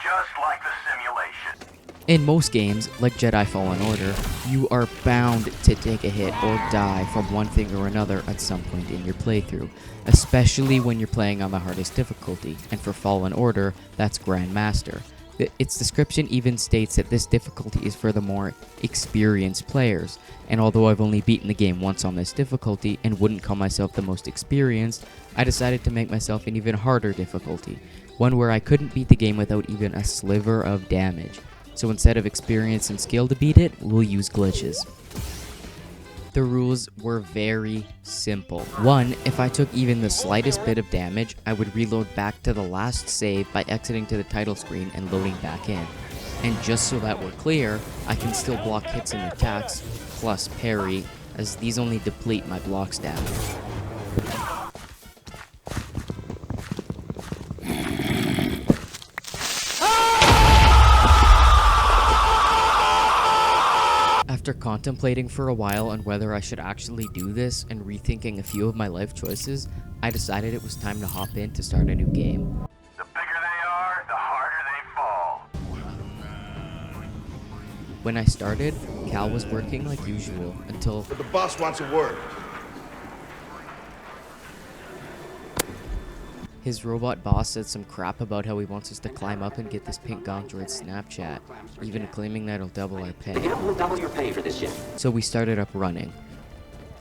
just like the simulation. In most games, like Jedi Fallen Order, you are bound to take a hit or die from one thing or another at some point in your playthrough, especially when you're playing on the hardest difficulty, and for Fallen Order, that's Grandmaster. Its description even states that this difficulty is for the more experienced players, and although I've only beaten the game once on this difficulty and wouldn't call myself the most experienced, I decided to make myself an even harder difficulty, one where I couldn't beat the game without even a sliver of damage. So instead of experience and skill to beat it, we'll use glitches. The rules were very simple. 1, if I took even the slightest bit of damage, I would reload back to the last save by exiting to the title screen and loading back in. And just so that we're clear, I can still block hits and attacks, plus parry, as these only deplete my block stat. After contemplating for a while on whether I should actually do this and rethinking a few of my life choices, I decided it was time to hop in to start a new game. The bigger they are, the harder they fall. When I started, Cal was working like usual until But the boss wants a word. his robot boss said some crap about how he wants us to climb up and get this pink gonk droid's Snapchat, even claiming that it'll double our pay. We'll double your pay for this shit. So we started up running.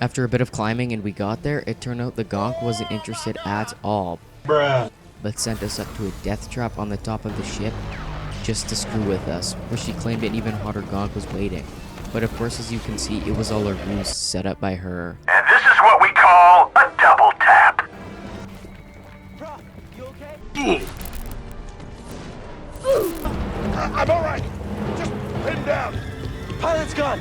After a bit of climbing and we got there, it turned out the gonk wasn't interested at all, but sent us up to a death trap on the top of the ship just to screw with us, where she claimed an even hotter gonk was waiting. But of course, as you can see, it was all a ruse set up by her. And this is what we call a double tap. I'm all right. Just pin down. Pilot's gone.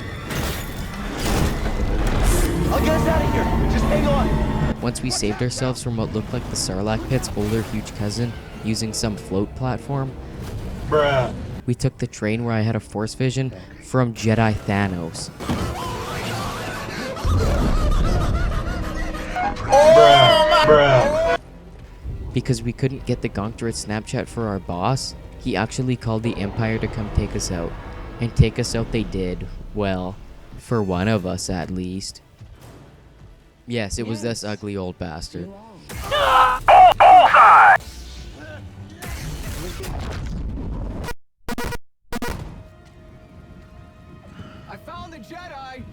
I'll get us out of here. Just hang on. Once we saved ourselves from what looked like the Sarlacc pit's older huge cousin using some float platform, we took the train where I had a force vision from Jedi Thanos. Because we couldn't get the gonk droid Snapchat for our boss, he actually called the Empire to come take us out. And take us out they did. Well, for one of us at least. Yes, it was this ugly old bastard. Bullseye! I found the Jedi.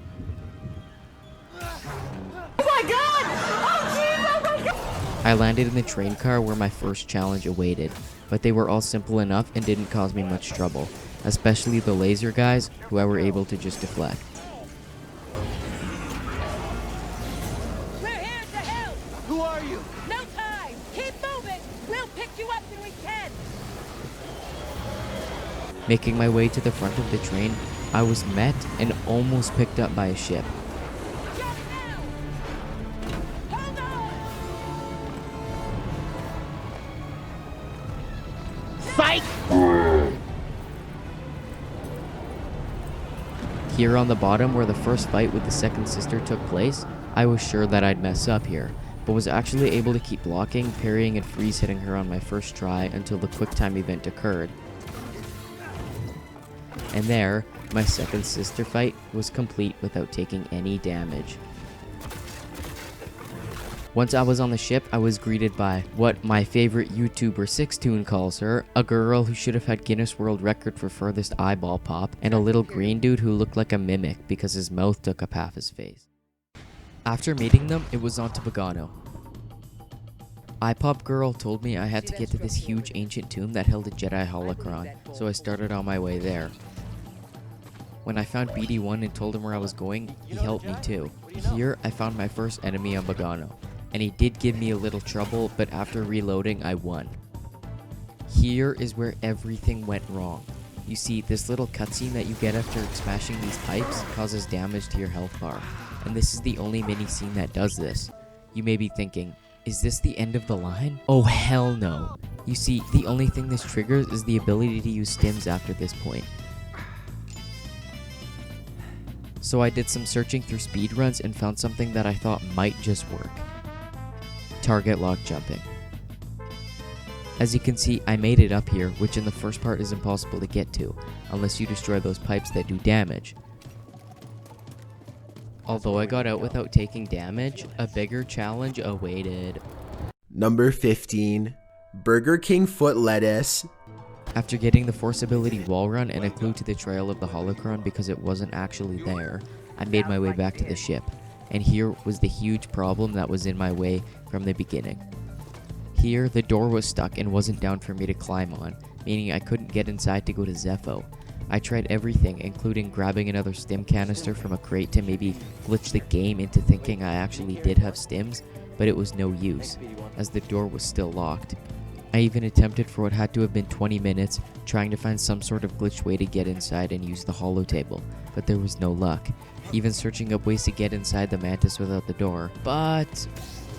I landed in the train car where my first challenge awaited, but they were all simple enough and didn't cause me much trouble, especially the laser guys, who I were able to just deflect. We're here to help! Who are you? No time! Keep moving! We'll pick you up when we can! Making my way to the front of the train, I was met and almost picked up by a ship. Jump now! Hold on! Here on the bottom where the first fight with the second sister took place, I was sure that I'd mess up here, but was actually able to keep blocking, parrying, and freeze hitting her on my first try until the quick time event occurred. And there, my second sister fight was complete without taking any damage. Once I was on the ship, I was greeted by what my favorite YouTuber SWTOR calls her, a girl who should have had Guinness World Record for furthest eyeball pop, and a little green dude who looked like a mimic because his mouth took up half his face. After meeting them, it was on to Bogano. iPop Girl told me I had to get to this huge ancient tomb that held a Jedi holocron, so I started on my way there. When I found BD1 and told him where I was going, he helped me too. Here, I found my first enemy on Bogano, and he did give me a little trouble, but after reloading, I won. Here is where everything went wrong. You see, this little cutscene that you get after smashing these pipes causes damage to your health bar, and this is the only mini-scene that does this. You may be thinking, is this the end of the line? Oh hell no. You see, the only thing this triggers is the ability to use stims after this point. So I did some searching through speedruns and found something that I thought might just work. Target lock jumping. As you can see, I made it up here, which in the first part is impossible to get to, unless you destroy those pipes that do damage. Although I got out without taking damage, a bigger challenge awaited. Number 15. Burger King foot lettuce. After getting the force ability wall run and a clue to the trail of the holocron because it wasn't actually there, I made my way back to the ship. And here was the huge problem that was in my way from the beginning. Here, the door was stuck and wasn't down for me to climb on, meaning I couldn't get inside to go to Zeffo. I tried everything, including grabbing another stim canister from a crate to maybe glitch the game into thinking I actually did have stims, but it was no use, as the door was still locked. I even attempted for what had to have been 20 minutes, trying to find some sort of glitched way to get inside and use the holo table, but there was no luck, even searching up ways to get inside the Mantis without the door, but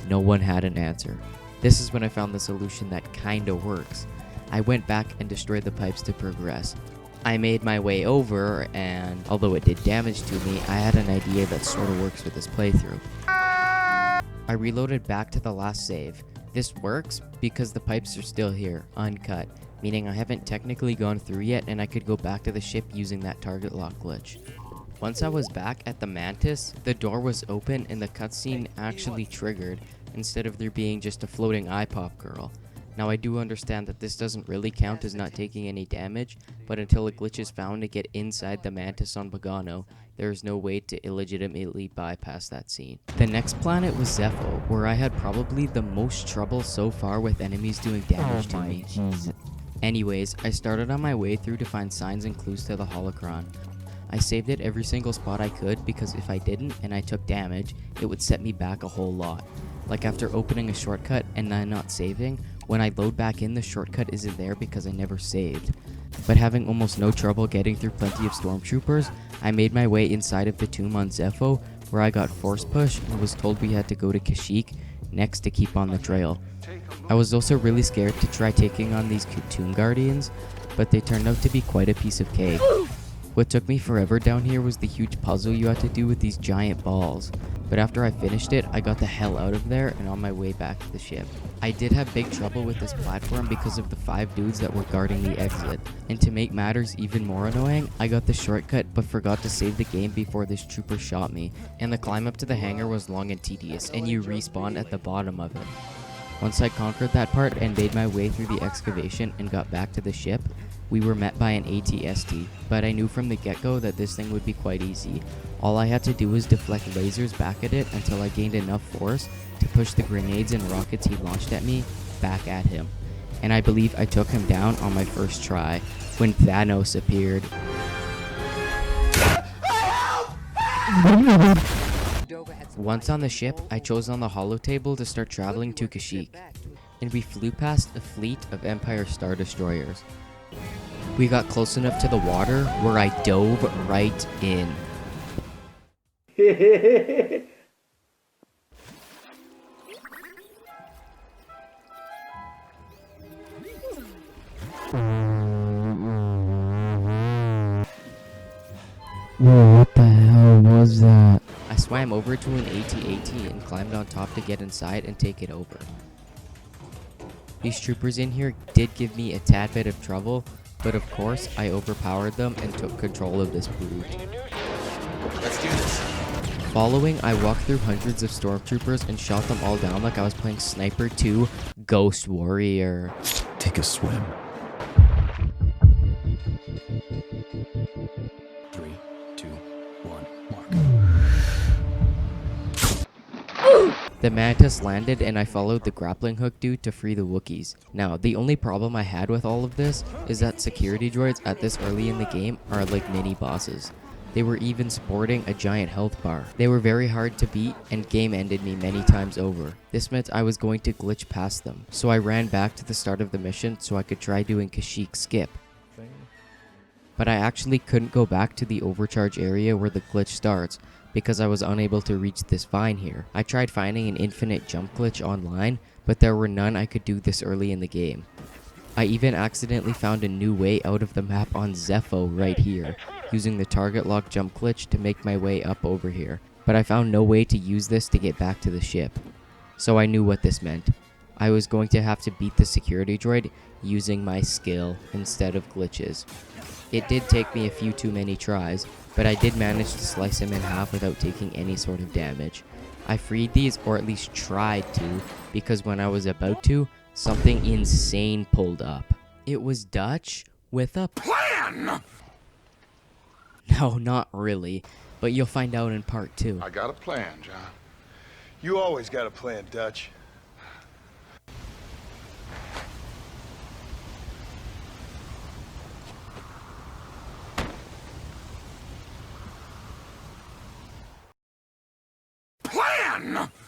no one had an answer. This is when I found the solution that kinda works. I went back and destroyed the pipes to progress. I made my way over, and although it did damage to me, I had an idea that sorta works with this playthrough. I reloaded back to the last save. This works because the pipes are still here, uncut, meaning I haven't technically gone through yet and I could go back to the ship using that target lock glitch. Once I was back at the Mantis, the door was open and the cutscene actually triggered, instead of there being just a floating eye pop girl. Now I do understand that this doesn't really count as not taking any damage, but until a glitch is found to get inside the Mantis on Bogano, there is no way to illegitimately bypass that scene. The next planet was Zeffo, where I had probably the most trouble so far with enemies doing damage to me. Anyways, I started on my way through to find signs and clues to the holocron. I saved it every single spot I could because if I didn't and I took damage, it would set me back a whole lot. Like after opening a shortcut and then not saving, when I load back in the shortcut isn't there because I never saved. But having almost no trouble getting through plenty of stormtroopers, I made my way inside of the tomb on Zeffo, where I got force pushed and was told we had to go to Kashyyyk next to keep on the trail. I was also really scared to try taking on these tomb guardians, but they turned out to be quite a piece of cake. What took me forever down here was the huge puzzle you had to do with these giant balls, but after I finished it, I got the hell out of there and on my way back to the ship. I did have big trouble with this platform because of the 5 dudes that were guarding the exit, and to make matters even more annoying, I got the shortcut but forgot to save the game before this trooper shot me, and the climb up to the hangar was long and tedious, and you respawn at the bottom of it. Once I conquered that part and made my way through the excavation and got back to the ship, we were met by an AT-ST, but I knew from the get-go that this thing would be quite easy. All I had to do was deflect lasers back at it until I gained enough force to push the grenades and rockets he launched at me back at him. And I believe I took him down on my first try, when Thanos appeared. Once on the ship, I chose on the holotable to start traveling to Kashyyyk, and we flew past a fleet of Empire Star Destroyers. We got close enough to the water where I dove right in. What the hell was that? I swam over to an AT-AT and climbed on top to get inside and take it over. These troopers in here did give me a tad bit of trouble, but of course I overpowered them and took control of this brute. Let's do this. Following, I walked through hundreds of stormtroopers and shot them all down like I was playing Sniper 2 Ghost Warrior. Take a swim. 3, 2, 1, mark. The Mantis landed and I followed the grappling hook dude to free the Wookiees. Now, the only problem I had with all of this is that security droids at this early in the game are like mini bosses. They were even sporting a giant health bar. They were very hard to beat and game ended me many times over. This meant I was going to glitch past them, so I ran back to the start of the mission so I could try doing Kashyyyk skip. But I actually couldn't go back to the overcharge area where the glitch starts, because I was unable to reach this vine here. I tried finding an infinite jump glitch online, but there were none I could do this early in the game. I even accidentally found a new way out of the map on Zeffo right here, using the target lock jump glitch to make my way up over here, but I found no way to use this to get back to the ship. So I knew what this meant. I was going to have to beat the security droid using my skill instead of glitches. It did take me a few too many tries, but I did manage to slice him in half without taking any sort of damage. I freed these, or at least tried to, because when I was about to, something insane pulled up. It was Dutch with a plan! No, not really, but you'll find out in part 2. I got a plan, John. You always got a plan, Dutch.